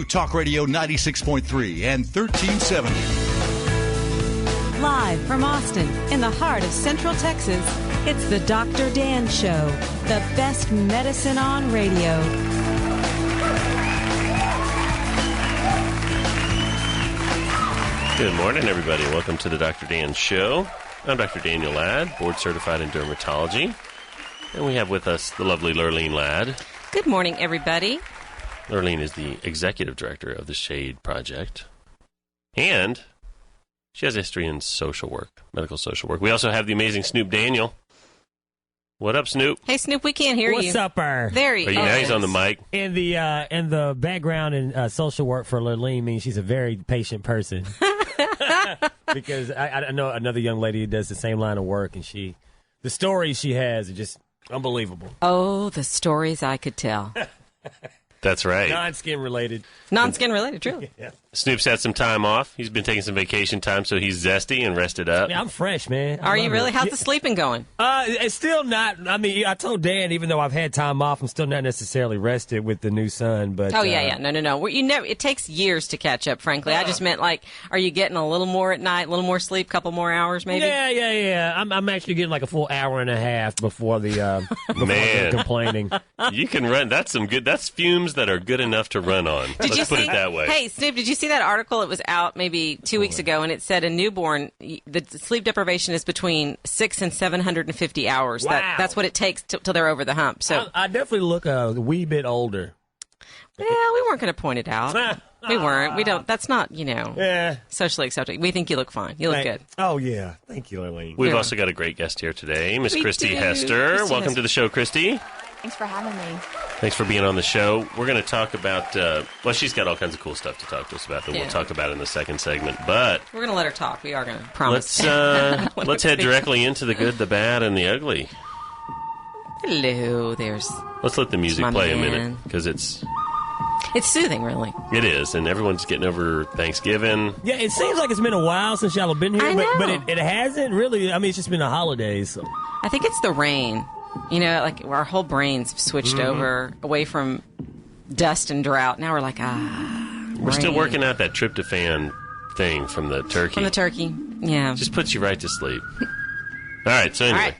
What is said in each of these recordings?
WVU Talk Radio 96.3 and 1370. Live from Austin, in the heart of Central Texas, it's the Dr. Dan Show, the best medicine on radio. Good morning, everybody. Welcome to the Dr. Dan Show. I'm Dr. Daniel Ladd, board certified in dermatology. And we have with us the lovely Lurleen Ladd. Good morning, everybody. Lurleen is the executive director of the SHADE Project. And she has a history in social work, medical social work. We also have the amazing Snoop Daniel. What up, Snoop? Hey, Snoop, we can't hear you. What's up, There he is. Now he's on the mic. And the background in social work for Lurleen means she's a very patient person. Because I know another young lady who does the same line of work, and the stories she has are just unbelievable. Oh, the stories I could tell. That's right. Non-skin related. Non-skin related, true. Yeah. Snoop's had some time off. He's been taking some vacation time, so he's zesty and rested up. Yeah, I'm fresh, man. Are you really? How's the sleeping going? It's still not. I mean, I told Dan, even though I've had time off, I'm still not necessarily rested with the new son. But Yeah. No. It takes years to catch up. Frankly, I just meant are you getting a little more at night, a little more sleep, couple more hours, maybe? Yeah. I'm actually getting like a full hour and a half before the before complaining. You can run. That's fumes that are good enough to run on. Let's put it that way. Hey, Snoop, did you see that article? It was out maybe 2 weeks ago, and it said a newborn, the sleep deprivation is between 600 and 750 hours. Wow. That's what it takes till they're over the hump. So I definitely look a wee bit older. Yeah, we weren't going to point it out. We weren't. We don't. That's not, socially acceptable. We think you look fine. You look good. Oh, yeah. Thank you, Lurleen. We've also got a great guest here today, Miss Christy Hester. Christy Welcome to the show, Christy. Thanks for having me. Thanks for being on the show. We're going to talk about, she's got all kinds of cool stuff to talk to us about that we'll talk about in the second segment, but we're going to let her talk. We are going to promise. Let's head directly into the good, the bad, and the ugly. Hello, let's let the music play a minute, because it's soothing, really. It is, and everyone's getting over Thanksgiving. Yeah, it seems like it's been a while since y'all have been here, but it hasn't really. I mean, it's just been the holidays. So. I think it's the rain. Our whole brains switched over away from dust and drought. Now we're like, We're still working out that tryptophan thing from the turkey. From the turkey, yeah. Just puts you right to sleep. All right, so anyway.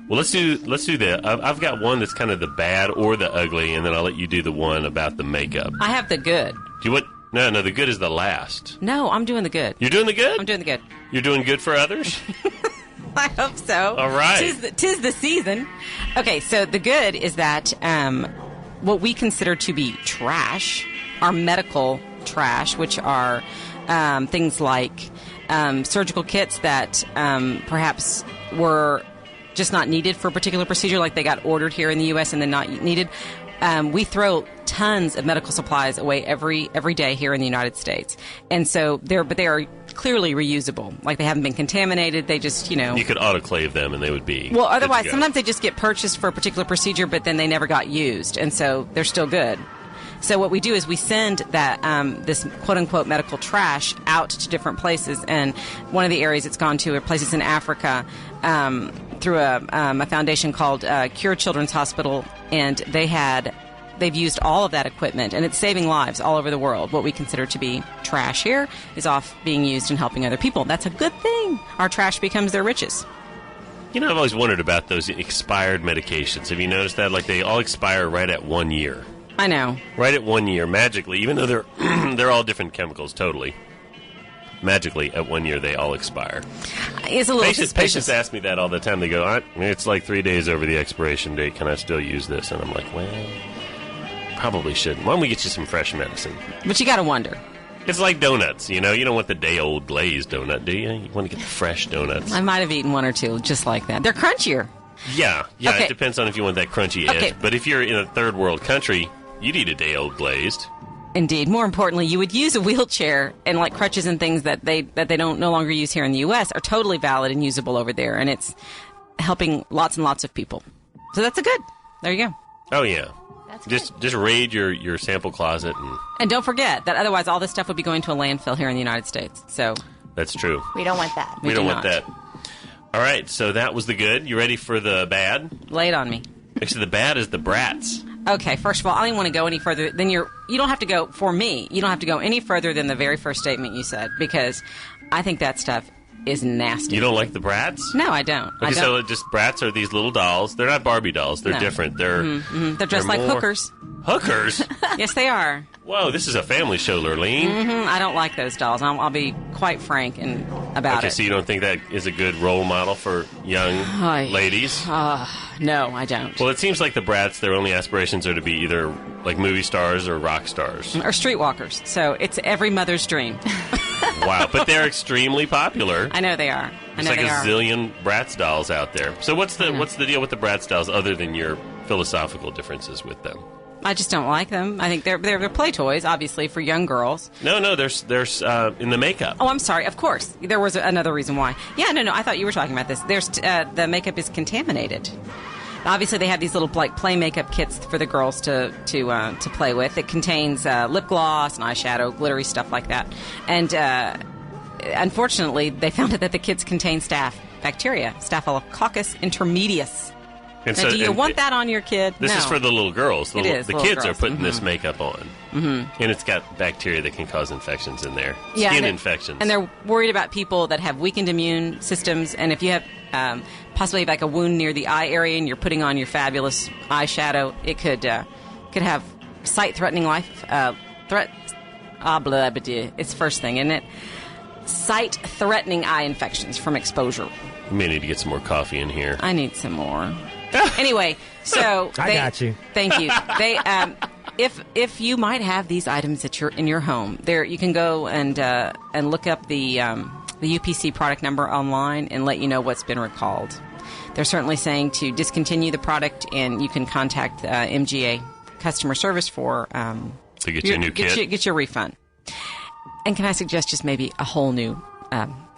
Well, let's do that. I've got one that's kind of the bad or the ugly, and then I'll let you do the one about the makeup. I have the good. Do you want? No, the good is the last. No, I'm doing the good. You're doing the good? I'm doing the good. You're doing good for others? I hope so. All right. Tis the season. Okay, so the good is that what we consider to be trash, our medical trash, which are things like surgical kits that perhaps were just not needed for a particular procedure, like they got ordered here in the U.S. and then not needed. We throw tons of medical supplies away every day here in the United States, and so they are clearly reusable. Like they haven't been contaminated. They just you could autoclave them and they would be otherwise sometimes they just get purchased for a particular procedure, but then they never got used, and so they're still good. So what we do is we send that this quote-unquote medical trash out to different places, and one of the areas it's gone to are places in Africa through a foundation called Cure Children's Hospital, and they've used all of that equipment, and it's saving lives all over the world. What we consider to be trash here is off being used and helping other people. That's a good thing. Our trash becomes their riches. I've always wondered about those expired medications. Have you noticed that? Like they all expire right at 1 year. I know. Right at 1 year, magically, even though they're all different chemicals, totally. Magically, at 1 year, they all expire. It's a little suspicious. Patients ask me that all the time. They go, it's like 3 days over the expiration date. Can I still use this? And I'm like, well, probably shouldn't. Why don't we get you some fresh medicine? But you got to wonder. It's like donuts, you don't want the day-old glazed donut, do you? You want to get the fresh donuts. I might have eaten one or two just like that. They're crunchier. Yeah, okay. It depends on if you want that crunchy edge. But if you're in a third world country, you'd eat a day-old glazed. Indeed. More importantly, you would use a wheelchair, and like crutches and things that they don't no longer use here in the U.S. are totally valid and usable over there, and it's helping lots and lots of people. So that's a good. There you go. Oh yeah. Just raid your sample closet and don't forget that otherwise all this stuff would be going to a landfill here in the United States. So that's true. We don't want that. We don't want that. All right, so that was the good. You ready for the bad? Lay it on me. Actually, the bad is the brats. Okay, first of all, I don't even want to go any further than you don't have to go, for me, you don't have to go any further than the very first statement you said, because I think that stuff is nasty. You don't like the Bratz? No, I don't. Okay, I don't. so just Bratz are these little dolls. They're not Barbie dolls. They're No. different. They're They're dressed like more- hookers. Hookers? Yes, they are. Whoa, this is a family show, Lurleen. I don't like those dolls. I'll be quite frank about Okay, it. so you don't think that is a good role model for young Hi. ladies? No, I don't. Well, it seems like the Bratz, their only aspirations are to be either like movie stars or rock stars. Or streetwalkers. So it's every mother's dream. Wow, but they're extremely popular. I know they are. I There's know like they a are. zillion Bratz dolls out there. So what's the deal with the Bratz dolls other than your philosophical differences with them? I just don't like them. I think they're play toys, obviously, for young girls. No, there's in the makeup. Oh, I'm sorry. Of course, there was another reason why. Yeah, no. I thought you were talking about this. There's the makeup is contaminated. Obviously, they have these little like play makeup kits for the girls to play with. It contains lip gloss and eyeshadow, glittery stuff like that. And unfortunately, they found out that the kits contain staph bacteria, Staphylococcus intermedius. And Now, do you want that on your kid? This No. is for the little girls. It is, The little kids girls. are putting this makeup on. Mm-hmm. And it's got bacteria that can cause infections in there. Skin infections. And they're worried about people that have weakened immune systems. And if you have possibly like a wound near the eye area and you're putting on your fabulous eyeshadow, it could have sight-threatening it's the first thing, isn't it? Sight-threatening eye infections from exposure. You may need to get some more coffee in here. I need some more. Anyway, so I got you. Thank you. They, if you might have these items in your home, there you can go and look up the UPC product number online and let you know what's been recalled. They're certainly saying to discontinue the product, and you can contact MGA customer service for To get you a new kit. Get your refund. And can I suggest just maybe a whole new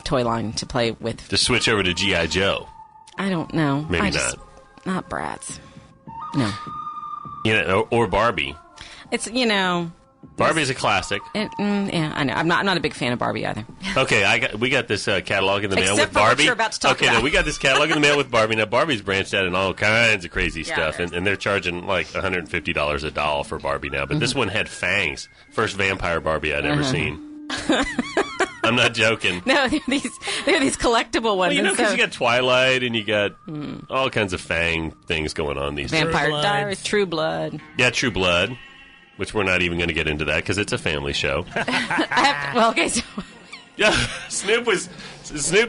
toy line to play with? To switch over to G.I. Joe. I don't know. Maybe Not Bratz. No. Or Barbie. It's, Barbie's a classic. yeah, I know. I'm not a big fan of Barbie either. Okay, we got this catalog in the mail Except with for what Barbie. you're about to talk okay, about. now we got this catalog in the mail with Barbie. Now Barbie's branched out in all kinds of crazy Yeah, stuff, it is. and they're charging like $150 a doll for Barbie now. But Mm-hmm. this one had fangs. First vampire Barbie I'd ever seen. I'm not joking. No, they're these collectible ones. Well, and because so- you got Twilight and you got all kinds of fang things going on these days. Vampire True Blood. Diaries, True Blood. Yeah, True Blood, which we're not even going to get into that because it's a family show. Okay, so Yeah, Snoop,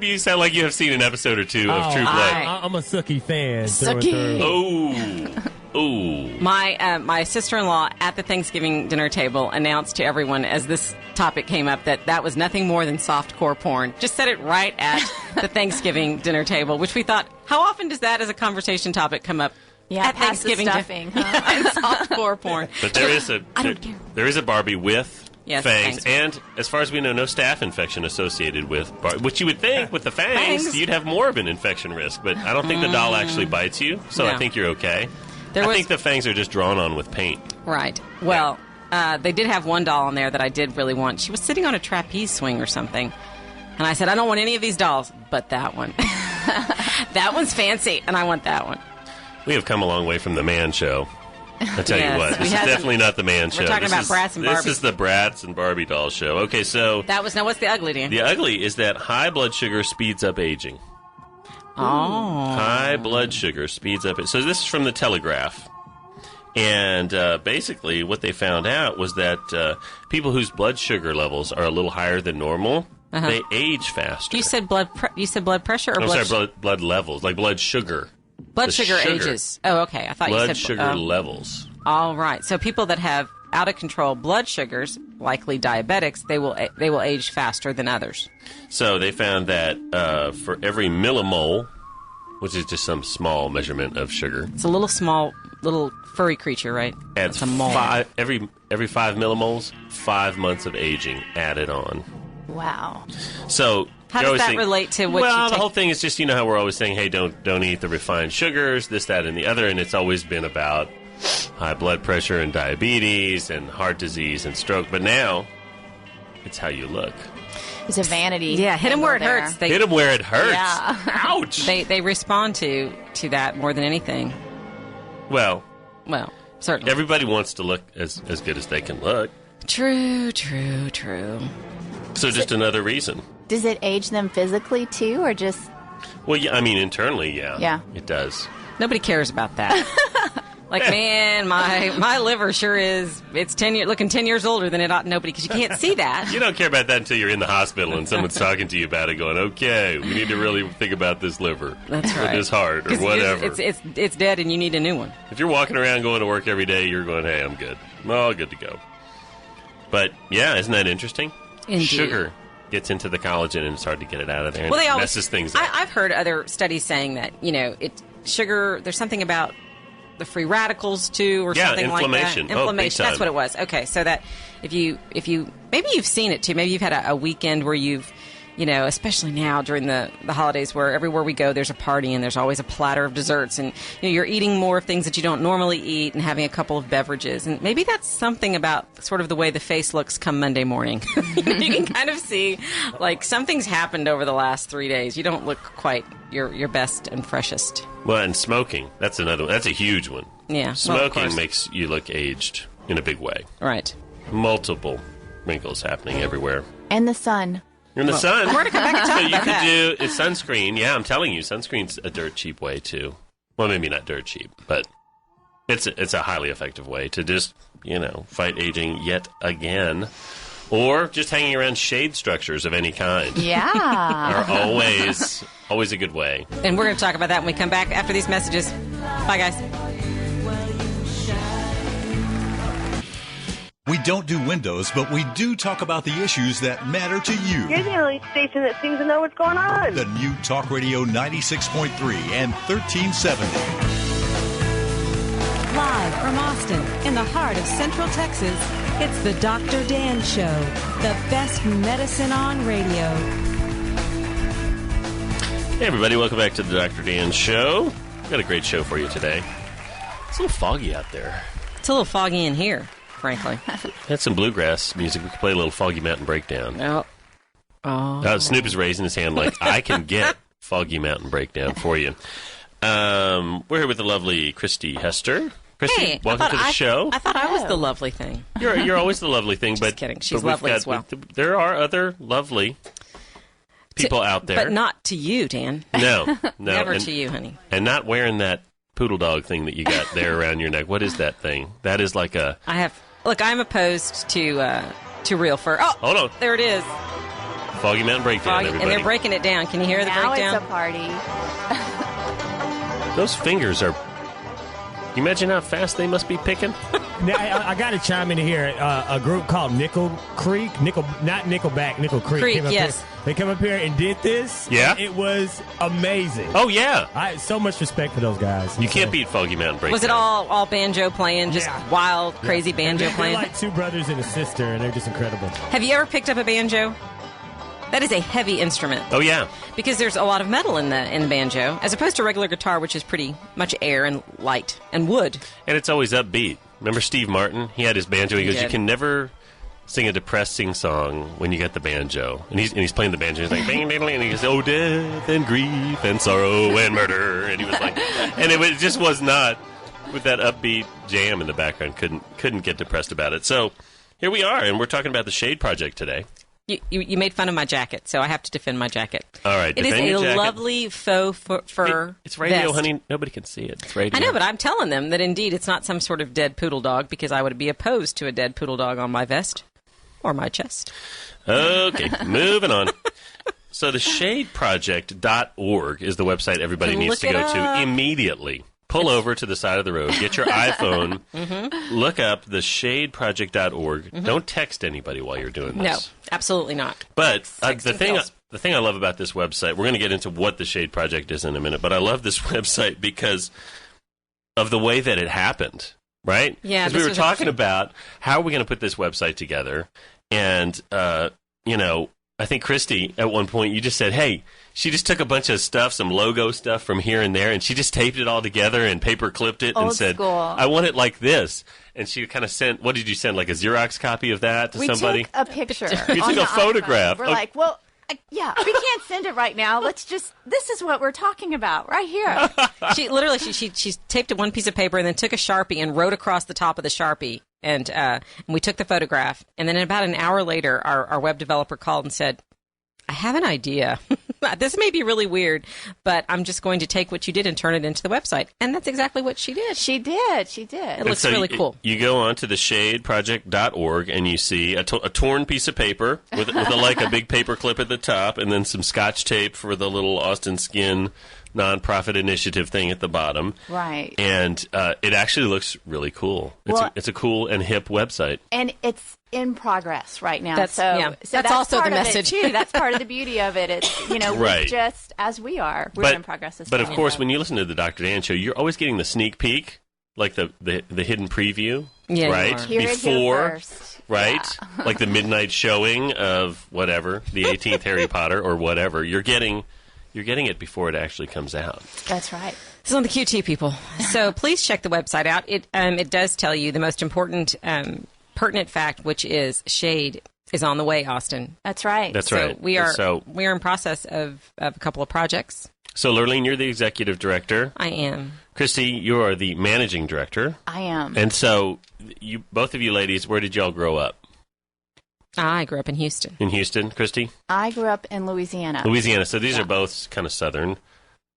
you sound like you have seen an episode or two of True Blood. I'm a Sookie fan. through and Sookie. through. Oh. my sister-in-law at the Thanksgiving dinner table announced to everyone as this topic came up that was nothing more than softcore porn. Just said it right at the Thanksgiving dinner table, which we thought, how often does that as a conversation topic come up? Yeah, at past the Thanksgiving stuffing, huh? and softcore porn. But there is a I don't care. there is a Barbie with Yes, fangs, fangs. and as far as we know, no staph infection associated with Barbie. Which you would think with the fangs, Fangs. you'd have more of an infection risk, but I don't think the doll actually bites you, so I No. think you're okay. There I was- think the fangs are just drawn on with paint. Right. Well, they did have one doll in there that I did really want. She was sitting on a trapeze swing or something. And I said, I don't want any of these dolls, but that one. That one's fancy, and I want that one. We have come a long way from the Man Show. I tell Yes, you what, we this is haven't- definitely not the Man Show. talking This about is- Bratz and This Barbie. is the Bratz and Barbie doll show. Okay, so Now, what's the ugly, Dan? the ugly is that high blood sugar speeds up aging. Oh. High blood sugar speeds up. So this is from the Telegraph. And basically what they found out was that people whose blood sugar levels are a little higher than normal, they age faster. You said blood pressure or I'm blood sorry, blood levels, like blood sugar. blood the sugar sugar. ages. Oh, okay. I thought you Blood said sugar levels. All right. So people that have out of control blood sugars, likely diabetics, they will age faster than others. So they found that for every millimole, which is just some small measurement of sugar, It's a little furry creature, right? adds It's a mole. every 5 millimoles, 5 months of aging added on. Wow. So How you does always that think- relate to what Well, you the take? whole thing is just, you know how we're always saying, hey, don't eat the refined sugars, this, that, and the other, and it's always been about high blood pressure and diabetes and heart disease and stroke. But now it's how you look. It's a vanity. Yeah, hit them where it angle there. hurts. Hit them where it hurts. Yeah. Ouch. They respond to that more than anything. Well, Well, Certainly. Everybody wants to look as good as they can look. True. So just another reason. Does it age them physically too, or just? Well, yeah, I mean, internally, yeah. Yeah. It does. Nobody cares about that. Like, man, my liver sure is. It's looking 10 years older than it ought. Nobody, because you can't see that. You don't care about that until you're in the hospital and someone's talking to you about it, going, "Okay, we need to really think about this liver, That's right. or this heart, or 'Cause whatever." It's dead, and you need a new one. If you're walking around going to work every day, you're going, "Hey, I'm good. I'm all good to go." But yeah, isn't that interesting? Indeed. Sugar gets into the collagen, and it's hard to get it out of there. And Well, they it always messes things up. I've heard other studies saying that sugar. There's something about the free radicals too, or something like that. Inflammation. Oh, big time. That's what it was. Okay, so that if you maybe you've seen it too. Maybe you've had a weekend where you've, especially now during the holidays, where everywhere we go there's a party and there's always a platter of desserts, and you're eating more of things that you don't normally eat and having a couple of beverages, and maybe that's something about sort of the way the face looks come Monday morning. You can kind of see like something's happened over the last 3 days. You don't look quite your best and freshest. Well, and smoking, that's another one. That's a huge one. Yeah, well, of Smoking course. makes you look aged in a big way. Right. Multiple wrinkles happening everywhere. And the sun. You're in the sun. We're going to come back and talk So you about could that. do it's sunscreen. Yeah, I'm telling you, sunscreen's a dirt cheap way too. Well, maybe not dirt cheap, but it's a highly effective way to just fight aging yet again, or just hanging around shade structures of any kind. Yeah. Are always a good way. And we're going to talk about that when we come back after these messages. Bye, guys. We don't do windows, but we do talk about the issues that matter to you. You're the only station that seems to know what's going on. The new Talk Radio 96.3 and 1370. Live from Austin, in the heart of Central Texas, it's the Dr. Dan Show, the best medicine on radio. Hey, everybody, welcome back to the Dr. Dan Show. We've got a great show for you today. It's a little foggy out there. It's a little foggy in here, frankly. Had some bluegrass music. We could play a little Foggy Mountain Breakdown. Snoop is raising his hand like, I can get Foggy Mountain Breakdown for you. We're here with the lovely Christy Hester. Christy, Hey, welcome to the show. I thought I was the lovely thing. You're always the lovely thing, Just kidding. She's but we've lovely got- as well. There are other lovely people out there. But not to you, Dan. No. Never and, to you, honey. And not wearing that poodle dog thing that you got there around your neck. What is that thing? That is like a... I'm opposed to real fur. Oh, Hold on. there it is. Foggy Mountain Breakdown, Foggy, everybody. and they're breaking it down. Can you hear the Now breakdown? it's a party. Those fingers are... You imagine how fast they must be picking? Now, I got to chime in here. A group called Nickel Creek, not Nickelback, Nickel Creek. Creek, came up yes. here. They come up here and did this. Yeah? And it was amazing. Oh, yeah. I had so much respect for those guys. You can't beat Foggy Mountain Breakdown. Was it all banjo playing, just Yeah. wild, crazy And banjo they're playing? like two brothers and a sister, and they're just incredible. Have you ever picked up a banjo? That is a heavy instrument Oh, yeah. because there's a lot of metal in the banjo, as opposed to regular guitar, which is pretty much air and light and wood. And it's always upbeat. Remember Steve Martin? He had his banjo. He He goes, you did. can never sing a depressing song when you got the banjo. And he's playing the banjo. He's like, bang, bang, bang, and he goes, oh, death and grief and sorrow and murder. And he was like, and it just was not, with that upbeat jam in the background, couldn't get depressed about it. So here we are, and we're talking about the Shade Project today. You made fun of my jacket, so I have to defend my jacket. All right, It is defend a your jacket. lovely faux fur It's radio, vest. honey. Nobody can see it. It's radio. I know, but I'm telling them that indeed it's not some sort of dead poodle dog, because I would be opposed to a dead poodle dog on my vest or my chest. Okay, moving on. So the shadeproject.org is the website everybody Can needs look to it go to up. immediately. Pull over to the side of the road, get your iPhone, look up the shadeproject.org. Don't text anybody while you're doing No, this. absolutely not. But the Texting thing kills. the thing I love about this website, we're going to get into what the Shade Project is in a minute, but I love this website because of the way that it happened, right? Yeah, Because we this were was talking interesting. about how are we going to put this website together, and I think Christy, at one point, you just said, hey, she just took a bunch of stuff, some logo stuff from here and there, and she just taped it all together and paper clipped it and Old said, school. I want it like this. And she kind of sent, what did you send, like a Xerox copy of that to We somebody? took a picture. You on took a the photograph. iPhone. We're Okay. like, well, Yeah, we can't send it right now. This is what we're talking about right here. She literally she taped it one piece of paper and then took a Sharpie and wrote across the top of the Sharpie. And we took the photograph. And then about an hour later, our web developer called and said, I have an idea. This may be really weird, but I'm just going to take what you did and turn it into the website. And that's exactly what she did. She did. It looks really cool. You go on to theshadeproject.org and you see a torn piece of paper with a big paper clip at the top and then some Scotch tape for the little Austin Skin nonprofit initiative thing at the bottom. Right. And it actually looks really cool. It's a cool and hip website. And it's in progress right now. That's also the message. Too. That's part of the beauty of it. It's, right. we're just as we are. We're in progress as well. But of course, when you listen to the Dr. Dan show, you're always getting the sneak peek, like the hidden preview, right? Before, first. Right? Yeah. Like the midnight showing of whatever, the 18th Harry Potter or whatever. You're getting it before it actually comes out. That's right. This is on the QT, people. So please check the website out. It does tell you the most important pertinent fact, which is Shade is on the way, Austin. That's right. That's right. We are in process of a couple of projects. So, Lurleen, you're the executive director. I am. Christy, you are the managing director. I am. And so, both of you ladies, where did y'all grow up? I grew up in Houston. In Houston, Christy? I grew up in Louisiana. So these are both kind of southern,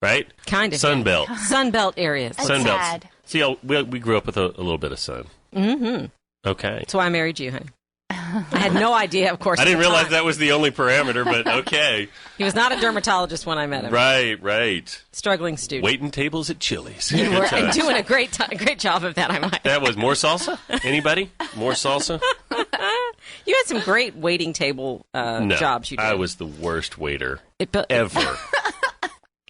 right? Kind of. Sunbelt. Sunbelt areas. Sunbelt. See, we grew up with a little bit of sun. Mm-hmm. Okay. That's why I married you, honey. I had no idea, of course. I didn't realize that was the only parameter, but okay. He was not a dermatologist when I met him. Right. Struggling student. Waiting tables at Chili's. You were doing a great job of that, I might. That was more salsa? Anybody? More salsa? You had some great waiting table jobs you did. I was the worst waiter ever.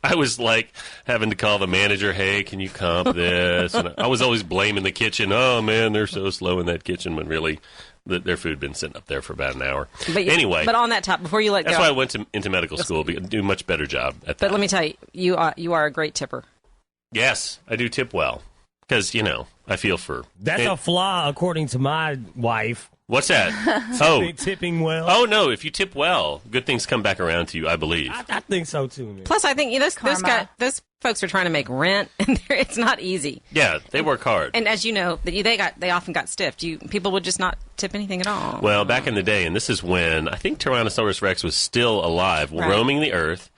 I was like having to call the manager, hey, can you comp this? And I was always blaming the kitchen. Oh, man, they're so slow in that kitchen when really their food had been sitting up there for about an hour. But on that top, before you let go. That's why I went into medical school, to do a much better job at that. But let me tell you, you are a great tipper. Yes, I do tip well. Because, I feel for... That's a flaw, according to my wife. What's that? Tipping well. Oh, no. If you tip well, good things come back around to you, I believe. I think so, too. Man. Plus, I think those folks are trying to make rent, and it's not easy. Yeah, they work hard. And as you know, they often got stiffed. People would just not tip anything at all. Well, back in the day, and this is when I think Tyrannosaurus Rex was still alive, roaming the earth,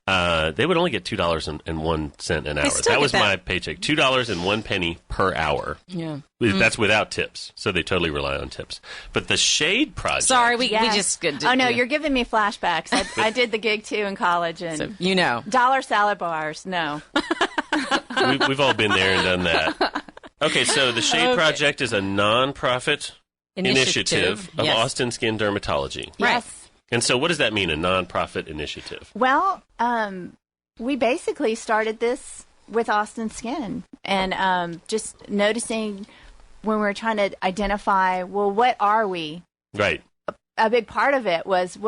they would only get $2.01 an hour. That was my paycheck. $2.01 per hour. Yeah. That's without tips. So they totally rely on tips. But the Shade Project. Sorry, we just did. Oh, no, you're giving me flashbacks. I did the gig, too, in college. And so, dollar salad bars, no. We've all been there and done that. Okay, so the Shade Project is a nonprofit initiative of Austin Skin Dermatology. Yes. And so what does that mean, a nonprofit initiative? Well, we basically started this with Austin Skin and just noticing when we were trying to identify, well, what are we? Right. A big part of it was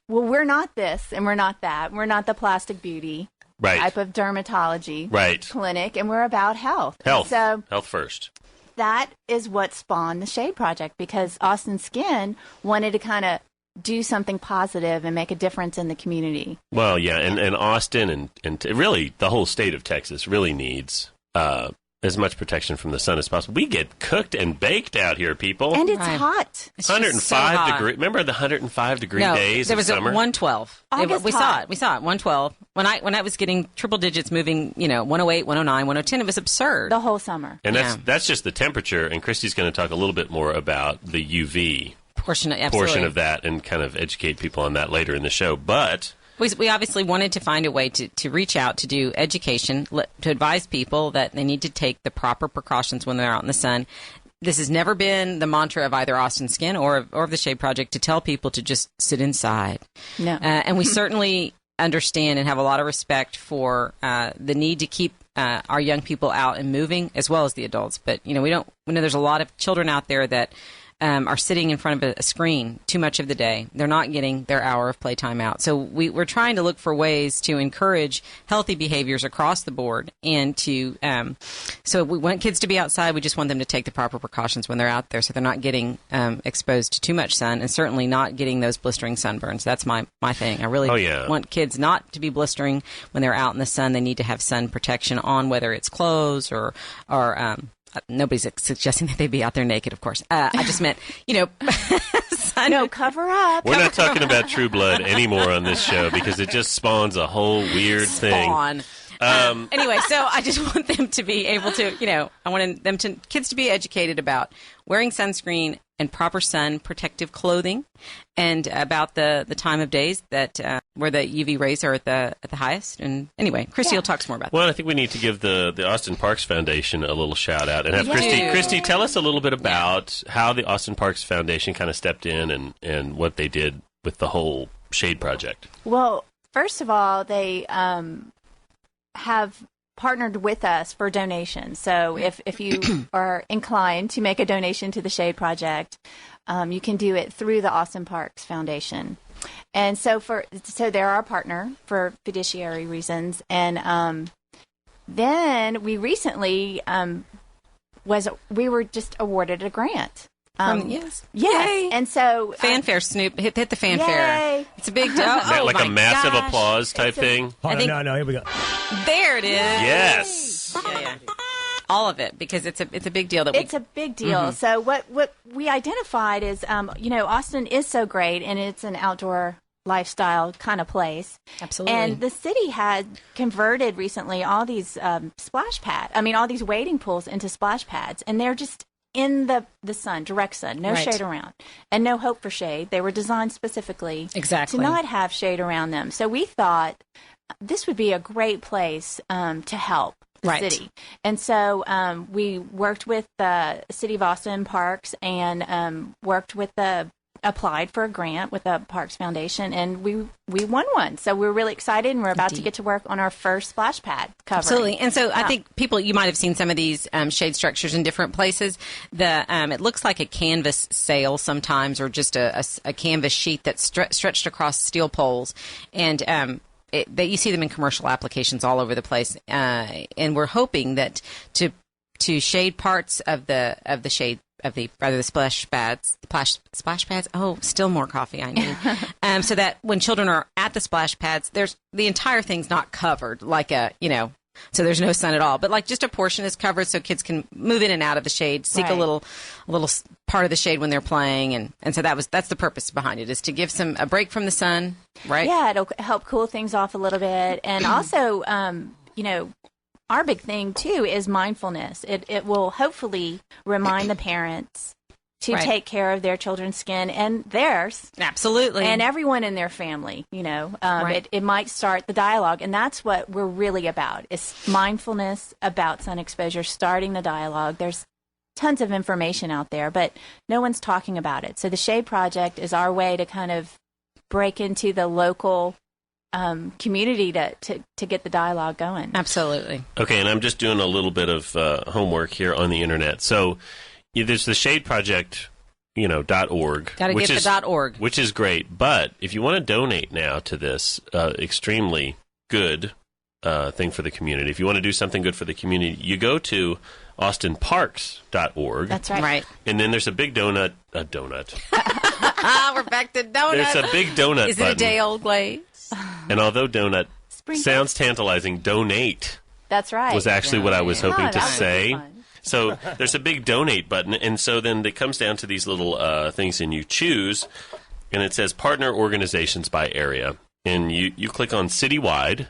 we're not this and we're not that. We're not the plastic beauty type of dermatology clinic, and we're about health. So, health first. That is what spawned the Shade Project, because Austin Skin wanted to kind of do something positive and make a difference in the community. Well, yeah, and Austin and really the whole state of Texas really needs as much protection from the sun as possible. We get cooked and baked out here, people. And it's hot. It's 105 degree. Remember the 105 degree days there was of summer? 112. We saw it. 112. When I was getting triple digits moving, 108, 109, 110, it was absurd. The whole summer. And that's just the temperature, and Christy's going to talk a little bit more about the UV portion of that and kind of educate people on that later in the show. But we obviously wanted to find a way to reach out, to do education, to advise people that they need to take the proper precautions when they're out in the sun. This has never been the mantra of either Austin Skin or of the Shade Project, to tell people to just sit inside. No. And we certainly understand and have a lot of respect for the need to keep our young people out and moving, as well as the adults. But, we know there's a lot of children out there that are sitting in front of a screen too much of the day. They're not getting their hour of playtime out. So we're trying to look for ways to encourage healthy behaviors across the board, and to so we want kids to be outside. We just want them to take the proper precautions when they're out there, so they're not getting exposed to too much sun, and certainly not getting those blistering sunburns. That's my thing. I really want kids not to be blistering when they're out in the sun. They need to have sun protection on, whether it's clothes or nobody's suggesting that they be out there naked, of course. I just meant, sun. No, cover up. We're not talking about True Blood anymore on this show because it just spawns a whole weird thing. Anyway, so I just want them to be able to, I want kids to be educated about wearing sunscreen and proper sun protective clothing, and about the time of days that where the UV rays are at the highest. And anyway, Christy will talk some more about that. Well, I think we need to give the Austin Parks Foundation a little shout out and have Christy tell us a little bit about how the Austin Parks Foundation kind of stepped in and what they did with the whole Shade project. Well, first of all, they have partnered with us for donations. So if you are inclined to make a donation to the Shade Project, you can do it through the Austin Parks Foundation. And so they're our partner for fiduciary reasons. And then we recently we were just awarded a grant. Yes. Yay. And so fanfare, Snoop, hit the fanfare. Yay. It's a big deal. Is that like my a massive gosh. applause type thing? No, here we go. There it is. Yes. Yeah. All of it, because it's a big deal it's a big deal. Mm-hmm. So what we identified is Austin is so great, and it's an outdoor lifestyle kind of place. Absolutely. And the city had converted recently all these all these wading pools into splash pads, and they're just in the sun, direct sun, no shade around, and no hope for shade. They were designed specifically to not have shade around them. So we thought this would be a great place to help the city. And so we worked with the City of Austin Parks and applied for a grant with the Parks Foundation, and we won one. So we're really excited, and we're about to get to work on our first splash pad covering. Absolutely. And so I think you might have seen some of these shade structures in different places. It looks like a canvas sail sometimes, or just a canvas sheet that's stretched across steel poles. And that you see them in commercial applications all over the place. And we're hoping that to shade parts of the shade, the splash pads. Oh, still more coffee I need. So that when children are at the splash pads, the entire thing's not covered so there's no sun at all, but like just a portion is covered so kids can move in and out of the shade, seek a little part of the shade when they're playing. And so that's the purpose behind it, is to give a break from the sun, right? Yeah, it'll help cool things off a little bit. And also, our big thing, too, is mindfulness. It will hopefully remind the parents to take care of their children's skin and theirs. Absolutely. And everyone in their family, It might start the dialogue. And that's what we're really about, is mindfulness about sun exposure, starting the dialogue. There's tons of information out there, but no one's talking about it. So the Shade Project is our way to kind of break into the local community to get the dialogue going. Absolutely. Okay, and I'm just doing a little bit of homework here on the internet. So there's the Shade Project, .org. Got to get the .org. Which is great. But if you want to donate now to this extremely good thing for the community, if you want to do something good for the community, you go to austinparks.org. That's right. Right. And then there's a big donut. We're back to donut. There's a big donut Is button. it a day-old glaze? And although donut sounds tantalizing, donate That's right. was actually what I was hoping to that would be say. fun. So there's a big donate button, and so then it comes down to these little things, and you choose, and it says partner organizations by area, and you click on citywide,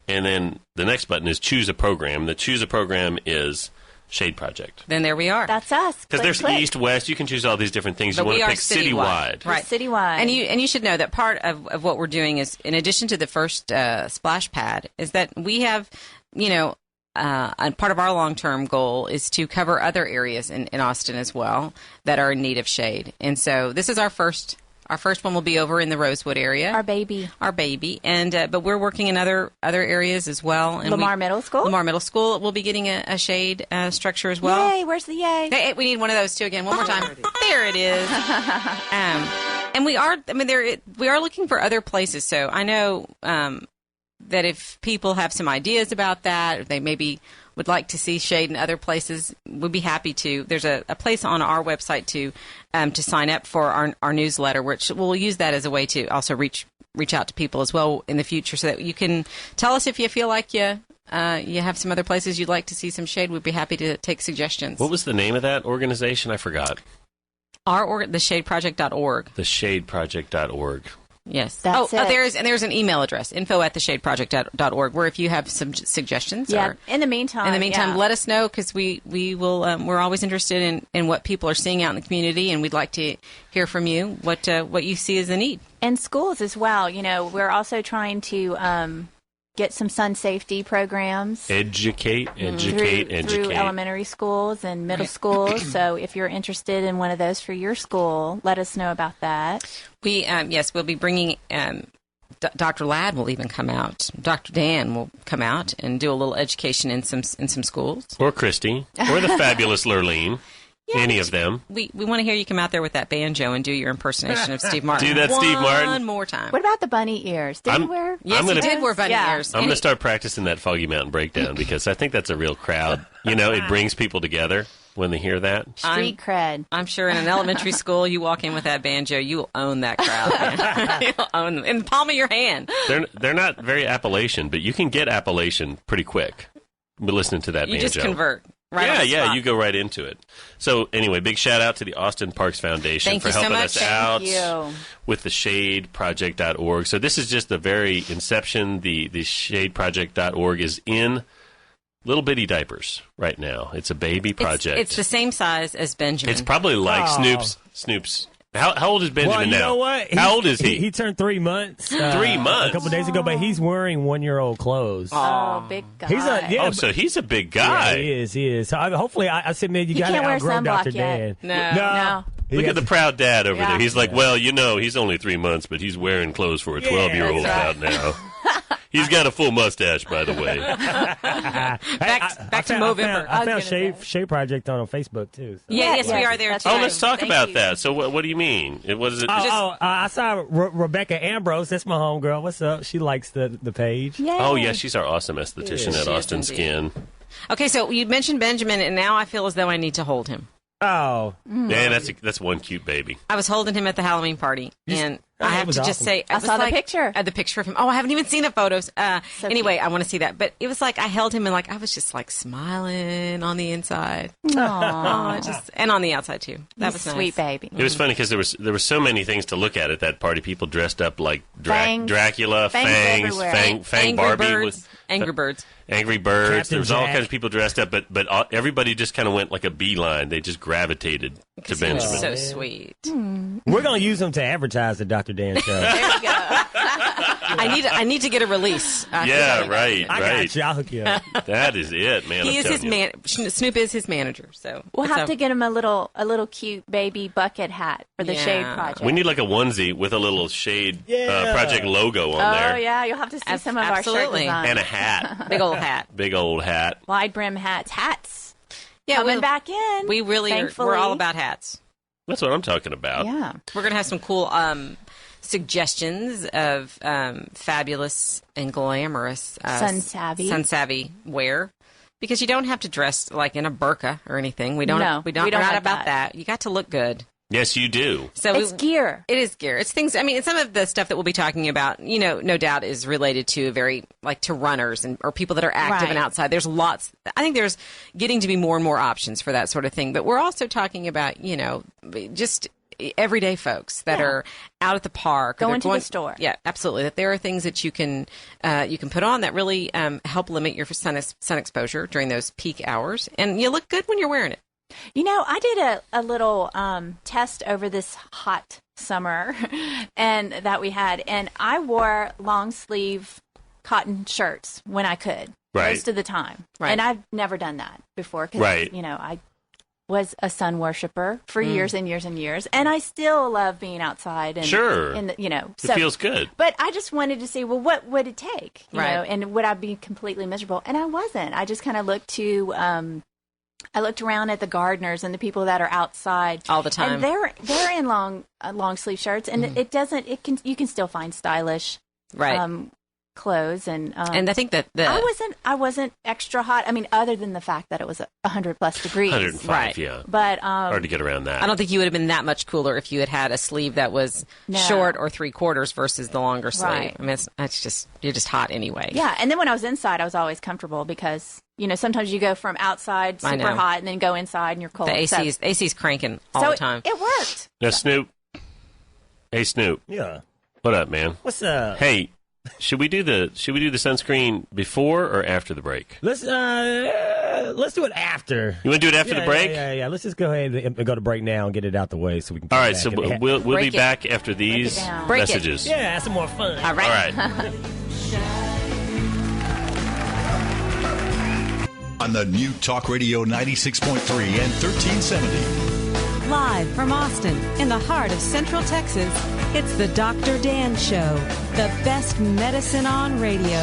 and then the next button is choose a program. The choose a program is Shade Project. Then there we are. That's us. Because there's east, west, you can choose all these different things. But you want we to are pick citywide. Right. Citywide. And you should know that part of what we're doing is, in addition to the first splash pad, is that we have, and part of our long-term goal is to cover other areas in Austin as well that are in need of shade. And so this is our first Our first one will be over in the Rosewood area. Our baby. And but we're working in other areas as well. And Lamar Middle School. Lamar Middle School will be getting a shade structure as well. Yay! Where's the yay? Hey, we need one of those too again. One more time. There it is. And we are. I mean, we are looking for other places. So I know that if people have some ideas about that, if they maybe would like to see shade in other places, we'd be happy to. There's a place on our website to sign up for our newsletter, which we'll use that as a way to also reach out to people as well in the future, so that you can tell us if you feel like you have some other places you'd like to see some shade. We'd be happy to take suggestions. What was the name of that organization? I forgot. theshadeproject.org. Theshadeproject.org. Yes. That's it. There's an email address, info@theshadeproject.org, where if you have some suggestions. Yeah. Or, In the meantime, let us know, because we will. We're always interested in what people are seeing out in the community, and we'd like to hear from you what you see as a need. And schools as well. You know, we're also trying to get some sun safety programs. Educate. Through elementary schools and middle schools. So if you're interested in one of those for your school, let us know about that. We'll be bringing Dr. Ladd will even come out. Dr. Dan will come out and do a little education in some schools. Or Christy. Or the fabulous Lurleen. Yeah, Any of them. We want to hear you come out there with that banjo and do your impersonation of Steve Martin. Do that, Steve Martin. One more time. What about the bunny ears? Did he wear? Yes, he did wear bunny ears. I'm going to start practicing that Foggy Mountain Breakdown, because I think that's a real crowd. You know, it brings people together when they hear that. Street cred. I'm sure in an elementary school, you walk in with that banjo, you'll own that crowd. Man. You'll own them in the palm of your hand. They're not very Appalachian, but you can get Appalachian pretty quick by listening to that banjo. You just convert. Right on the spot. You go right into it. So anyway, big shout out to the Austin Parks Foundation for helping us out with the shadeproject.org. So this is just the very inception. The shadeproject.org is in little bitty diapers right now. It's a baby project. It's the same size as Benjamin. It's probably like Snoop's. How old is Benjamin now? You know what? How old is he? He turned 3 months. 3 months? A couple days ago, but he's wearing 1-year-old clothes. Oh, big guy. So he's a big guy. Yeah, he is. So hopefully, I said, man, you got to can't wear outgrow sunblock Dr. yet. Dan. No. Look at the proud dad over Yeah. there. He's like, well, you know, he's only 3 months, but he's wearing clothes for a 12-year-old that's right. about now. He's got a full mustache, by the way. Back to Movember. I found Shade Project on Facebook, too. So. Yes, we are there, that's too. Oh, let's talk Thank about you. that. So what do you mean? What is it? I saw Rebecca Ambrose. That's my homegirl. What's up? She likes the page. Yay. Oh, yeah, she's our awesome esthetician at She Austin is Skin. Okay, so you mentioned Benjamin, and now I feel as though I need to hold him. Oh. Man, that's one cute baby. I was holding him at the Halloween party, and I have was to just awesome. say, I saw the picture. The picture of him. Oh, I haven't even seen the photos. Anyway, cute. I want to see that. But it was like I held him, and like I was just like smiling on the inside, and on the outside too. That was sweet nice. baby. It was funny because there were so many things to look at that party. People dressed up like Fangs. Dracula, Fangs Fangs, everywhere. Fang Angry Barbie. birds. Angry birds. Angry Birds. Captain There was all Jack. kinds of people dressed up, but everybody just kind of went like a beeline. They just gravitated to Because he Benjamin. was so sweet. We're going to use them to advertise the Dr. Dan show. There you go. I need to get a release. Yeah, right, I right. got you. I'll hook you up. That is it, man. He I'm is his telling you. man. Snoop is his manager. So We'll have to get him a little cute baby bucket hat for the Yeah. Shade Project. We need like a onesie with a little Shade Yeah. Project logo on there. Oh yeah, you'll have to see some of our shirt Absolutely. designs. And a hat. big old hat. Big old hat. Wide brim hats. Yeah, Coming back in. We really are. thankfully. We're all about hats. That's what I'm talking about. Yeah. We're going to have some cool suggestions of fabulous and glamorous Sun savvy wear, because you don't have to dress like in a burqa or anything. We don't. No, we don't. we don't we're not like about that. that. You got to look good. Yes, you do. So It's gear. It is gear. It's things. I mean, some of the stuff that we'll be talking about, no doubt, is related to to runners or people that are active Right. and outside. There's lots. I think there's getting to be more and more options for that sort of thing. But we're also talking about, just everyday folks that Yeah. are out at the park, or Going they're to the store. Yeah, absolutely. That there are things that you can put on that really help limit your sun exposure during those peak hours, and you look good when you're wearing it. I did a little test over this hot summer and that we had, and I wore long sleeve cotton shirts when I could Right. most of the time. Right. And I've never done that before because, Right. was a sun worshiper for years and years and years, and I still love being outside. And, Sure. and It feels good. But I just wanted to see, well, what would it take? You Right. know, and would I be completely miserable? And I wasn't. I just kind of looked to. I looked around at the gardeners and the people that are outside All the time. and they're in long sleeve shirts, and you can still find stylish Right. clothes, and I think that I wasn't extra hot. I mean, other than the fact that it was 100+ degrees. 105, Right. yeah. But Hard to get around that. I don't think you would have been that much cooler if you had had a sleeve that was No. short or 3/4 versus the longer sleeve. Right. I mean, it's just you're just hot anyway. yeah, and then when I was inside, I was always comfortable because sometimes you go from outside I super know. hot and then go inside and you're cold. The AC's cranking all so the time. It worked. Now, Snoop. Hey, Snoop. Yeah. What up, man? What's up? Hey, should we do the sunscreen before or after the break? Let's do it after. You want to do it after the break? Yeah. Let's just go ahead and go to break now and get it out the way so we can. All get right, back so and- we'll be Break it. back after these down. Break it. messages. Yeah, have some more fun. All right. All right. On the new Talk Radio 96.3 and 1370. Live from Austin, in the heart of Central Texas, it's the Dr. Dan Show, the best medicine on radio.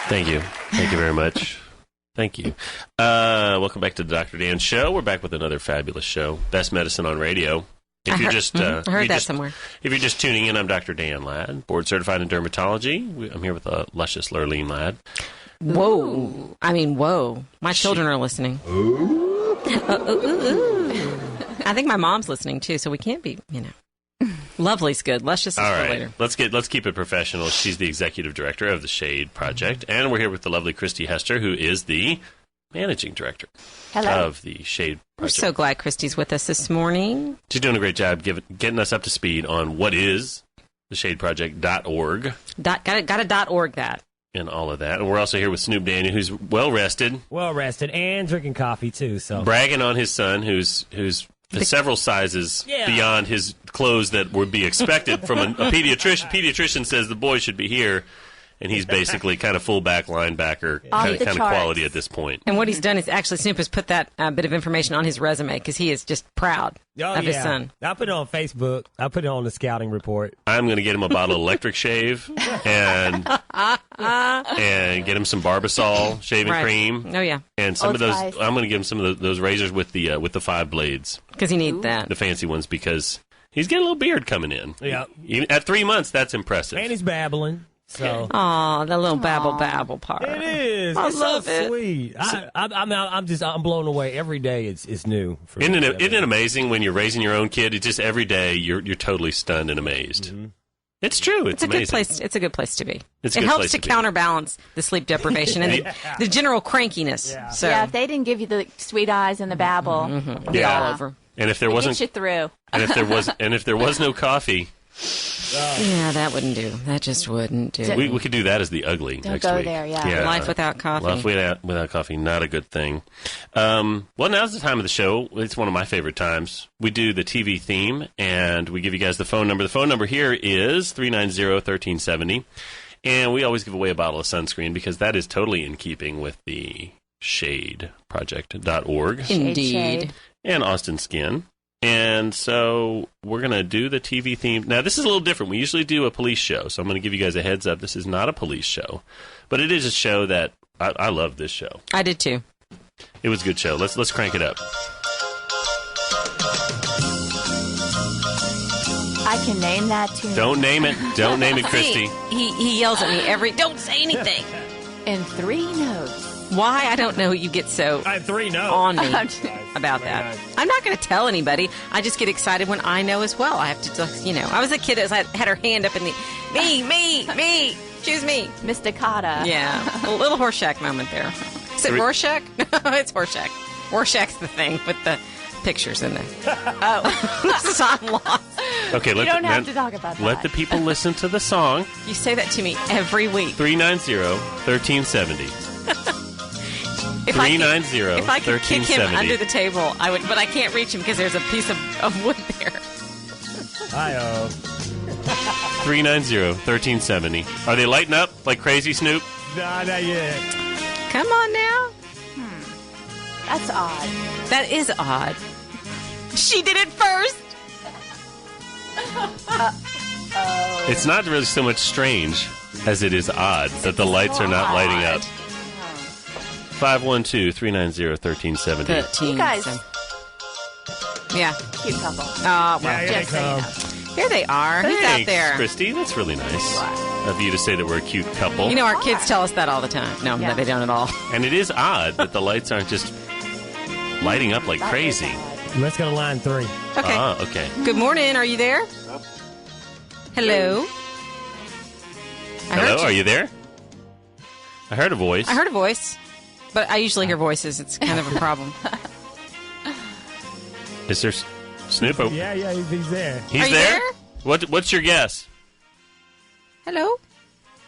Thank you. Thank you very much. Thank you. Welcome back to the Dr. Dan Show. We're back with another fabulous show, Best Medicine on Radio. If you're just, I heard that somewhere. If you're just tuning in, I'm Dr. Dan Ladd, board certified in dermatology. I'm here with a luscious Lurleen Ladd. Whoa. I mean, whoa. My children are listening. Ooh. I think my mom's listening too, so we can't be, Lovely's good. Luscious is All for right, later. let's keep it professional. She's the executive director of the Shade Project, and we're here with the lovely Christy Hester, who is the managing director Hello. of the Shade We're Project. so glad Christy's with us this morning. She's doing a great job getting us up to speed on what is the ShadeProject.org Got a .org that. and all of that. And we're also here with Snoop Daniel, who's well rested, and drinking coffee too. So bragging on his son, who's several sizes beyond his clothes that would be expected from a pediatrician. Pediatrician says the boy should be here, and he's basically kind of fullback linebacker kind of charts. quality at this point. And what he's done is actually Snoop has put that bit of information on his resume because he is just proud of his son. I put it on Facebook. I put it on the scouting report. I'm going to get him a bottle of Electric Shave and get him some Barbasol shaving Right. cream. Oh yeah, And some Old of those, Spice. I'm going to give him some of those razors with the 5 blades, because he needs that. the fancy ones, because he's getting a little beard coming in. Yeah. Even at 3 months, that's impressive. And he's babbling. So Aw, the little babble part. it is. I It's love so it. sweet. I'm blown away. Every day it's new. For me. Isn't it amazing when you're raising your own kid? It's just every day you're totally stunned and amazed. It's true. It's It's a amazing. good place. It's a good place to be. It's a It good helps place to to be. counterbalance the sleep deprivation and the general crankiness. Yeah. So Yeah, if they didn't give you the sweet eyes and the babble, be Yeah. all over. And if there it wasn't, gets you through. and if there was no coffee, Yeah, that wouldn't do. That just wouldn't do. we could do that as the ugly Don't next go week. there, yeah. Life without coffee. Life without coffee, not a good thing. Well, now's the time of the show. It's one of my favorite times. We do the TV theme, and we give you guys the phone number. The phone number here is 390-1370, and we always give away a bottle of sunscreen because that is totally in keeping with the ShadeProject.org Indeed. Shade. and Austin Skin. And so we're going to do the TV theme. Now, this is a little different. We usually do a police show, so I'm going to give you guys a heads up. This is not a police show, but it is a show that I love this show. I did too. It was a good show. Let's crank it up. I can name that tune. Don't name it. Don't name it, Christy. He yells at me don't say anything. In 3 notes. Why? I don't know. You get so I have 3 notes. on me about that. I'm not going to tell anybody. I just get excited when I know as well. I have to, I was a kid that had her hand up in the, me, choose me. Mysticata. Yeah, a little Horseshack moment there. Is it Rorschach? No, it's Horseshack. Rorschach's the thing with the pictures in there. Oh. So I'm lost. Okay, You don't have to talk about that. Let the people listen to the song. You say that to me every week. 390-1370. If I could 390-1370. kick him under the table, I would, but I can't reach him because there's a piece of wood there. Hi-oh. 390-1370. Are they lighting up like crazy, Snoop? Nah, not yet. Come on now. That's odd. That is odd. She did it first. It's not really so much strange as it is odd that the lights are not lighting up. 512-390-1370. You guys, Yeah. cute couple. Well, Yeah, here they Just so you come. know. here they are. Who's out Thanks, there? Christy. That's really nice of you to say that we're a cute couple. You know, our kids tell us that all the time. No, Yeah. they don't at all. And it is odd that the lights aren't just lighting up like crazy. Let's go to line 3. Okay. Okay. Good morning. Are you there? Hello? Hello, are you there? I heard a voice. I heard a voice, but I usually hear voices. It's kind of a problem. Is there Snoop? Oh, Yeah, he's there. he's Are you there? there? What's your guess? Hello?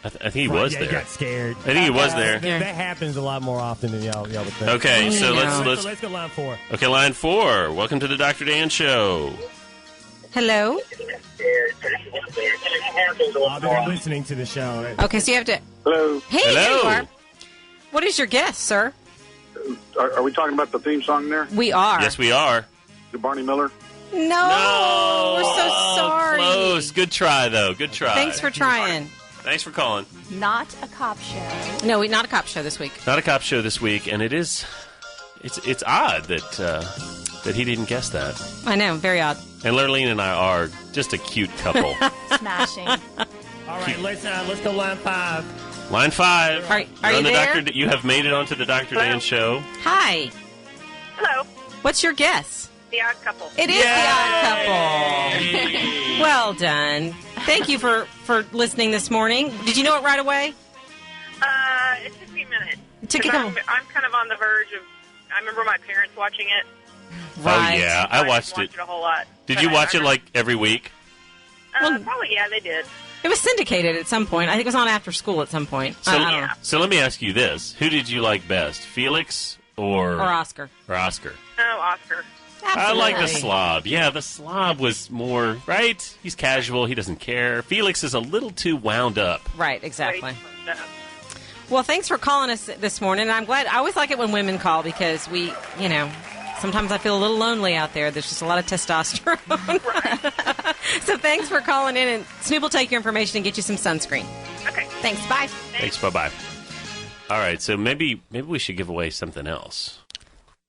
I think he was He there. got scared. I think he was there. Yeah. That happens a lot more often than y'all would think. Okay, so No. let's Let's go line 4. okay, line 4. Welcome to the Dr. Dan Show. Hello? Oh, they're listening to the show. Okay, so you have to... Hello. Hey, there you Hello. are. What is your guess, sir? Are we talking about the theme song there? We are. Yes, we are. The Barney Miller? No, No, we're so sorry. Close. Good try, though. Good try. Thanks for trying. Thanks for calling. Not a cop show. No, not a cop show this week. Not a cop show this week, and it's odd that he didn't guess that. I know, very odd. And Lurleen and I are just a cute couple. Smashing. All right, let's go line 5. Line 5. Are You're you on the there? You have made it onto the Dr. Dan Show. Hi. Hello, What's your guess? the odd couple. It is the odd couple. Well done. Thank you for listening this morning. Did you know it right away? It took me a minute. It took you a 'Cause couple- I'm kind of on the verge of. I remember my parents watching it. Oh, yeah. I watched didn't it. watch it a whole lot. Did But you I watch it heard- like every week? Probably, yeah, they did. It was syndicated at some point. I think it was on after school at some point. I don't know. So let me ask you this. Who did you like best? Felix or Or Oscar. Oscar? Oh, Oscar. I like the Absolutely. slob. Yeah, the slob was more, right? He's casual. He doesn't care. Felix is a little too wound up. Right, exactly. But, Well, thanks for calling us this morning. I'm glad. I always like it when women call because we, sometimes I feel a little lonely out there. There's just a lot of testosterone. So thanks for calling in, and Snoop will take your information and get you some sunscreen. okay. Thanks. Bye. Thanks. Bye-bye. All right, so maybe we should give away something else.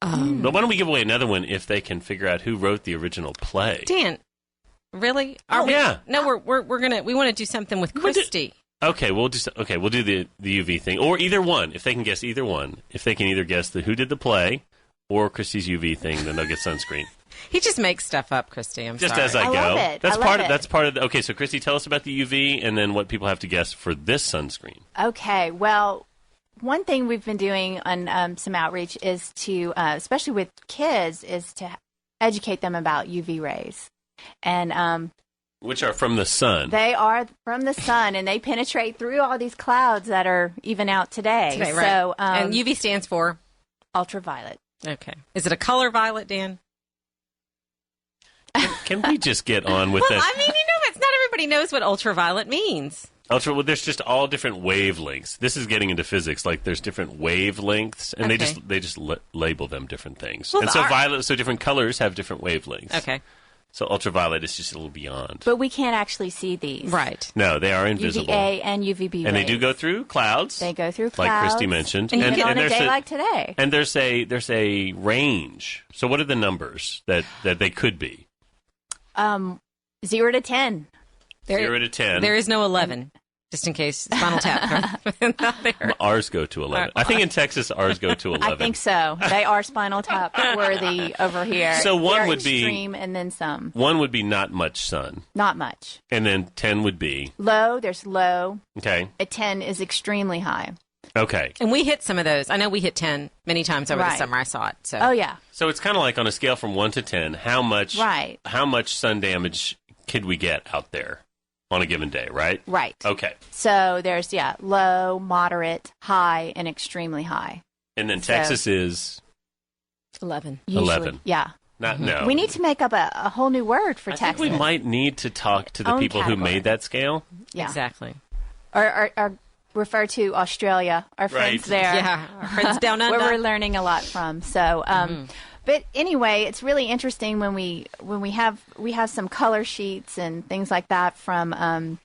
But why don't we give away another one if they can figure out who wrote the original play? Dan, really? Are we? yeah. No, we want to do something with Christy. Okay, we'll do the UV thing, or either one. If they can guess either one, if they can either guess who did the play or Christy's UV thing, then they'll get sunscreen. He just makes stuff up, Christy. I'm Just sorry. as I go. love it. That's I part love of it. that's part of the, okay, so Christy, tell us about the UV and then what people have to guess for this sunscreen. Okay, well, one thing we've been doing on some outreach is to, especially with kids, is to educate them about UV rays. And Which are from the sun. they are from the sun, and they penetrate through all these clouds that are even out today. Today, right. So, And UV stands for? ultraviolet. Okay. Is it a color violet, Dan? Can we just get on with Well, this? I mean, it's not everybody knows what ultraviolet means. Well, there's just all different wavelengths. This is getting into physics. Like there's different wavelengths, and Okay. they just label them different things. Well, and so different colors have different wavelengths. Okay. So ultraviolet is just a little beyond. But we can't actually see these. Right. No, they are invisible. UVA and UVB And they do rays. go through clouds. They go through like clouds. Christy mentioned. And even on a there's day like today. And there's a range. So what are the numbers that they could be? 0 to 10. 0 to 10. There is no 11, just in case Spinal Tap. Not there. Ours go to 11. I think in Texas ours go to 11. I think so. They are Spinal Tap worthy over here. So one They're would be- extreme and then some. 1 would be not much sun. Not much. And then 10 would be, Low, there's low. okay. A 10 is extremely high. Okay. And we hit some of those. I know we hit 10 many times over the Right. summer. I saw it. So. Oh, yeah. So it's kind of like on a scale from 1 to 10, how much sun damage could we get out there on a given day, right? Right. Okay. So there's, low, moderate, high, and extremely high. And then So- Texas is 11. Usually, 11. Yeah. No. We need to make up a whole new word for I Texas. think we might need to talk to the Own people who category. made that scale. Yeah. Exactly. Or refer to Australia, our friends Right. there. Yeah, our friends down under. Where we're learning a lot from. So, but anyway, it's really interesting when we have some color sheets and things like that from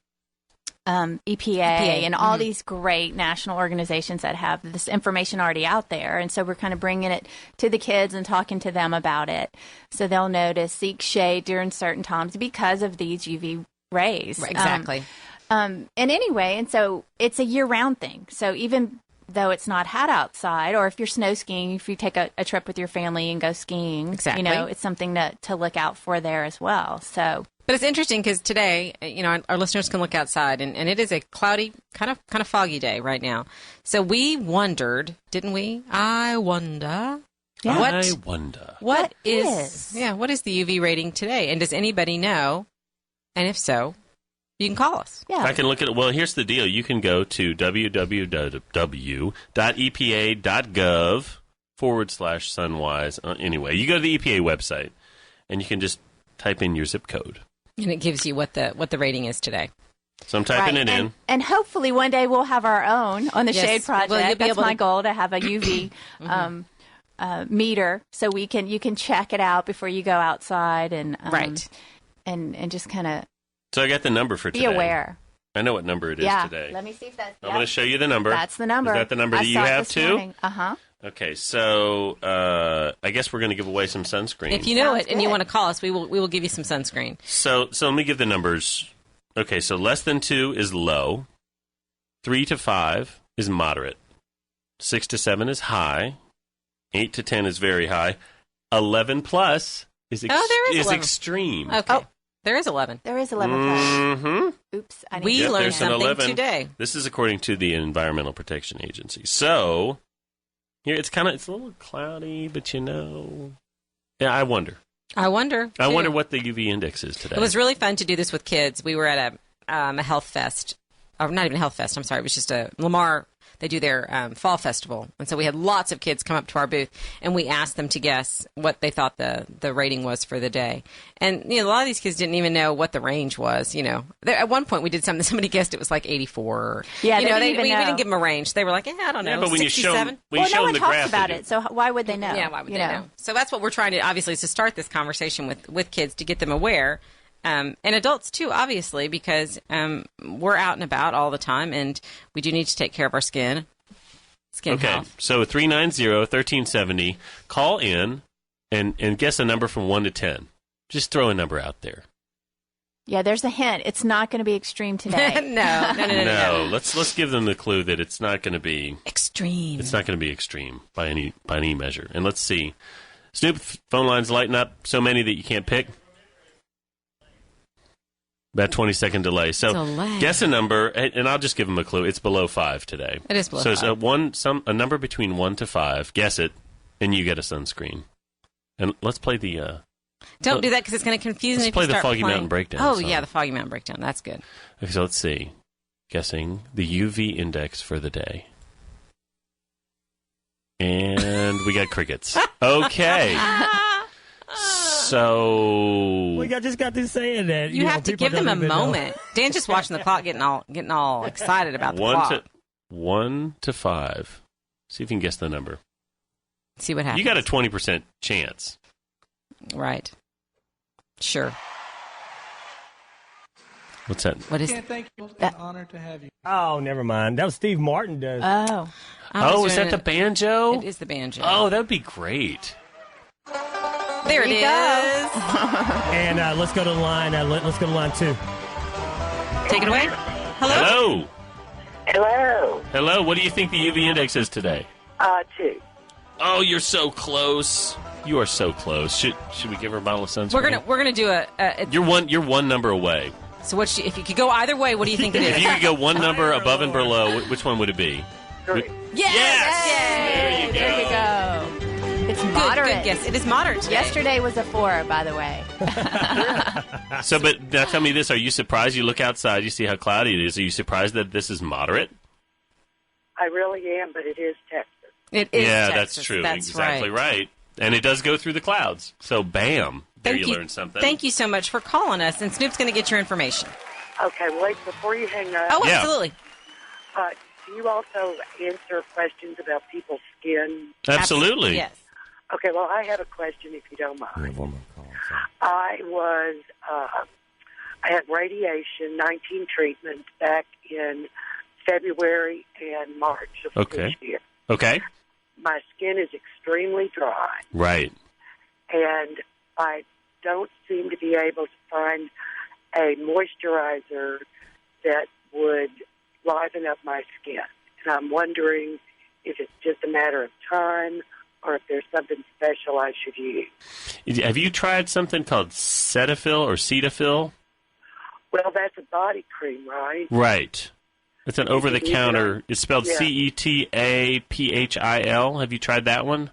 EPA and all these great national organizations that have this information already out there. And so we're kind of bringing it to the kids and talking to them about it. So they'll know to seek shade during certain times because of these UV rays. Right, exactly. And anyway, and so it's a year-round thing. So even though it's not hot outside, or if you're snow skiing, if you take a trip with your family and go skiing, Exactly. it's something to look out for there as well. So, But it's interesting because today, our listeners can look outside, and it is a cloudy, kind of foggy day right now. So we wondered, didn't we? I wonder. Yeah. I wonder. What is? what is the UV rating today? And does anybody know? And if so, you can call us. yeah. I can look at it. Well, here's the deal. You can go to www.epa.gov/sunwise. Anyway, you go to the EPA website, and you can just type in your zip code. And it gives you what the rating is today. So I'm typing it in. And hopefully one day we'll have our own on the Yes. Shade Project. Well, you'll be That's able my to- goal, to have a UV meter, so you can check it out before you go outside and Right. and just kind of So I got the number for be today. aware. I know what number it is Yeah. today. Let me see if that's. I'm going to show you the number. That's the number. Is that the number I that you saw it have this too? morning. Uh-huh. Okay, so I guess we're going to give away some sunscreen. If you know Sounds it and you good. want to call us, we will give you some sunscreen. So let me give the numbers. Okay, so less than 2 is low. 3 to 5 is moderate. 6 to 7 is high. 8 to 10 is very high. 11 plus is, there is 11. extreme. Okay. Oh. There is 11. There is 11 plus. Mm-hmm. Oops. I We didn't learned there's an something 11. today. This is according to the Environmental Protection Agency. So here it's a little cloudy, but yeah, I wonder. I wonder. I too. wonder what the UV index is today. It was really fun to do this with kids. We were at a health fest, or not even a health fest. I'm sorry. It was just a Lamar. They do their fall festival, and so we had lots of kids come up to our booth, and we asked them to guess what they thought the rating was for the day. And a lot of these kids didn't even know what the range was. At one point we did something. Somebody guessed it was like 84. Yeah, they didn't even we know. didn't give them a range. They were like, I don't know, Yeah, but when you show 67. them, when you show no them one the talks graph, about they it, so why would they know? Yeah, why would they know? So that's what we're trying to, obviously, is to start this conversation with kids to get them aware. And adults, too, obviously, because we're out and about all the time, and we do need to take care of our skin Okay, health. so 390-1370. Call in and guess a number from 1 to 10. Just throw a number out there. Yeah, there's a hint. It's not going to be extreme today. No, let's give them the clue that it's not going to be Extreme. It's not going to be extreme by any measure. And let's see. Snoop, phone lines lighting up, so many that you can't pick. About 20-second delay. So Delay. guess a number, and I'll just give them a clue. It's below 5 today. It is below so 5. it's a number between 1 to 5. Guess it, and you get a sunscreen. And let's play the... Don't do that because it's going to confuse me. Let's if play you the start Foggy playing. Mountain Breakdown Oh, song. yeah, the Foggy Mountain Breakdown. That's good. Okay, so let's see. Guessing the UV index for the day. And we got crickets. Okay. So We just got through saying that. You have to people give them don't a even know. moment. Dan's just watching the clock, getting all excited about the clock. 1 to 5. See if you can guess the number. See what happens. You got a 20% chance. Right. Sure. What's that? What is Thank you. It's an honor to have you. Oh, never mind. That was Steve Martin does. Oh. Oh, is that the banjo? It is the banjo. Oh, that would be great. there it you is. go. And let's go to line. Let's go to line 2. Take it away. Hello? Hello. Hello. Hello. What do you think the UV index is today? 2. Oh, you're so close. You are so close. Should we give her a bottle of sunscreen? We're gonna do a You're one number away. so if you could go either way, what do you think it If is? you could go one number above and below, which one would it be? 3. Yes! There you go. It's Good, moderate. good guess. It is moderate today. Yesterday was a 4, by the way. So, but now tell me this: are you surprised? You look outside, you see how cloudy it is. Are you surprised that this is moderate? I really am, but it is Texas. It is Yeah, Texas. that's true. That's exactly right. And it does go through the clouds. So, bam. There you learn something. Thank you so much for calling us. And Snoop's going to get your information. Okay, wait, before you hang up. Oh, absolutely. Do you also answer questions about people's skin? Absolutely. Yes. Okay, well, I have a question if you don't mind. We have one more call. I had radiation, 19 treatments back in February and March of this year. Okay. My skin is extremely dry. Right. And I don't seem to be able to find a moisturizer that would liven up my skin. And I'm wondering if it's just a matter of time or if there's something special I should use. Have you tried something called Cetaphil or Cetaphil? Well, that's a body cream, right? Right. It's an over-the-counter. It's spelled Cetaphil. Have you tried that one?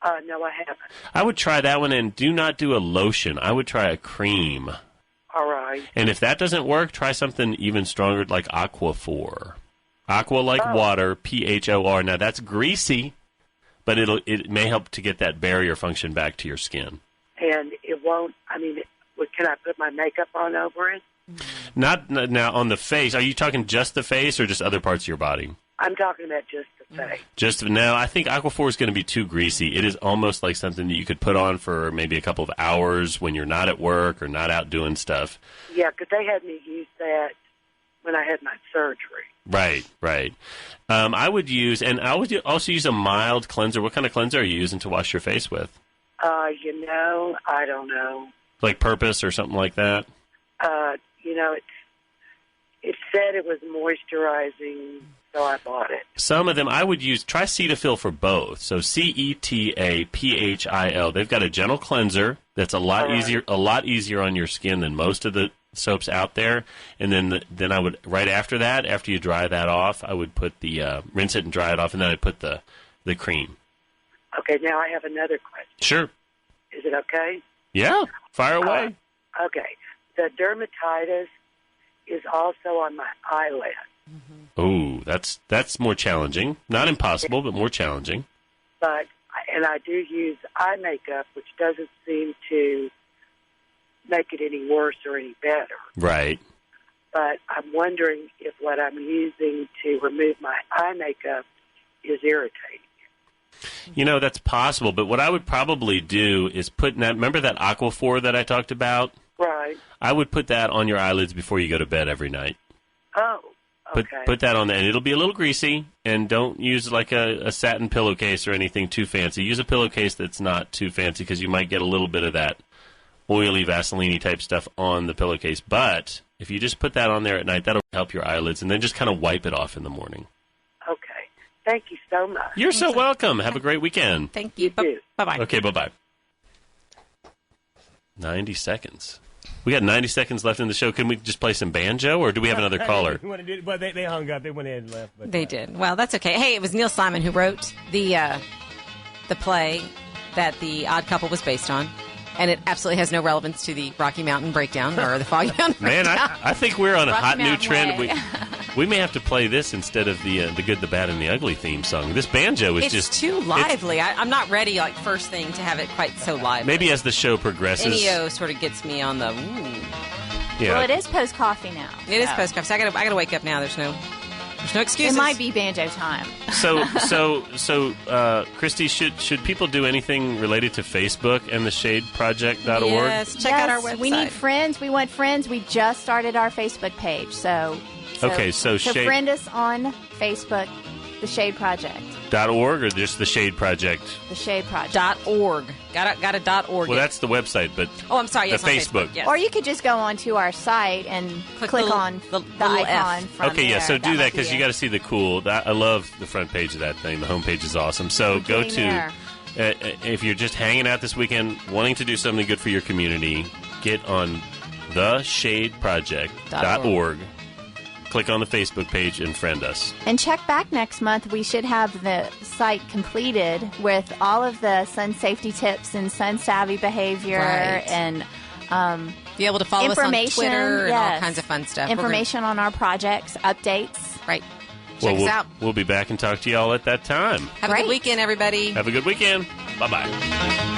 No, I haven't. I would try that one, and do not do a lotion. I would try a cream. All right. And if that doesn't work, try something even stronger like Aquaphor. Aqua like water, PHOR. Now, that's greasy, but it may help to get that barrier function back to your skin. And it won't, can I put my makeup on over it? Not now on the face. Are you talking just the face or just other parts of your body? I'm talking about just the face. No, I think Aquaphor is going to be too greasy. It is almost like something that you could put on for maybe a couple of hours when you're not at work or not out doing stuff. Yeah, because they had me use that when I had my surgery. Right. I would also use a mild cleanser. What kind of cleanser are you using to wash your face with? I don't know. Like Purpose or something like that? It said it was moisturizing, so I bought it. Some of them I would use. Try Cetaphil for both. So Cetaphil. They've got a gentle cleanser that's a lot easier on your skin than most of the soaps out there. And then I would, right after that, after you dry that off, I would put the rinse it and dry it off, and then I'd put the cream. Okay, now I have another question. Sure. Is it okay? Yeah, fire away. Okay. The dermatitis is also on my eyelid. Oh, that's more challenging. Not impossible, but more challenging. And I do use eye makeup, which doesn't seem to make it any worse or any better. Right. But I'm wondering if what I'm using to remove my eye makeup is irritating. That's possible, but what I would probably do is remember that Aquaphor that I talked about? Right. I would put that on your eyelids before you go to bed every night. Oh, okay. Put that on there, and it'll be a little greasy, and don't use like a satin pillowcase or anything too fancy. Use a pillowcase that's not too fancy because you might get a little bit of that oily Vaseline type stuff on the pillowcase. But if you just put that on there at night, that'll help your eyelids, and then just kind of wipe it off in the morning. Okay. Thank you so much. You're so welcome. Have a great weekend. Thank you. Bye-bye. Okay, bye-bye. 90 seconds. We got 90 seconds left in the show. Can we just play some banjo, or do we have another caller? Well, they hung up. They went ahead and left. But, They did. Well, that's okay. Hey, it was Neil Simon who wrote the play that The Odd Couple was based on. And it absolutely has no relevance to the Rocky Mountain Breakdown or the Foggy Mountain Man, Breakdown. I think we're on a Rocky hot new Mountain trend. Way. We may have to play this instead of the Good, the Bad, and the Ugly theme song. This banjo is It's too lively. I'm not ready, first thing, to have it quite so lively. Maybe as the show progresses. NEO sort of gets me on the, ooh. Yeah. Well, it is post-coffee now. It is post-coffee, so I gotta wake up now. There's no excuses. It might be banjo time. So, Christy, should people do anything related to Facebook and the ShadeProject.org? Yes, check out our website. We need friends. We want friends. We just started our Facebook page. So friend us on Facebook, The Shade Project. .org or just the Shade Project? The Shade Project. .org. Got a .org. Well, that's the website, but I'm sorry. Yes, the Facebook. yes. Or you could just go onto our site and click on the icon. From okay, yeah. there. So do that might because be you got to see the cool. I love the front page of that thing. The homepage is awesome. So go to if you're just hanging out this weekend, wanting to do something good for your community, get on theshadeproject.org. Click on the Facebook page and friend us. And check back next month. We should have the site completed with all of the sun safety tips and sun savvy behavior and be able to follow us on Twitter and all kinds of fun stuff. Information on our projects, updates. Right. Check us out. We'll be back and talk to you all at that time. Have a good weekend, everybody. Have a good weekend. Bye-bye.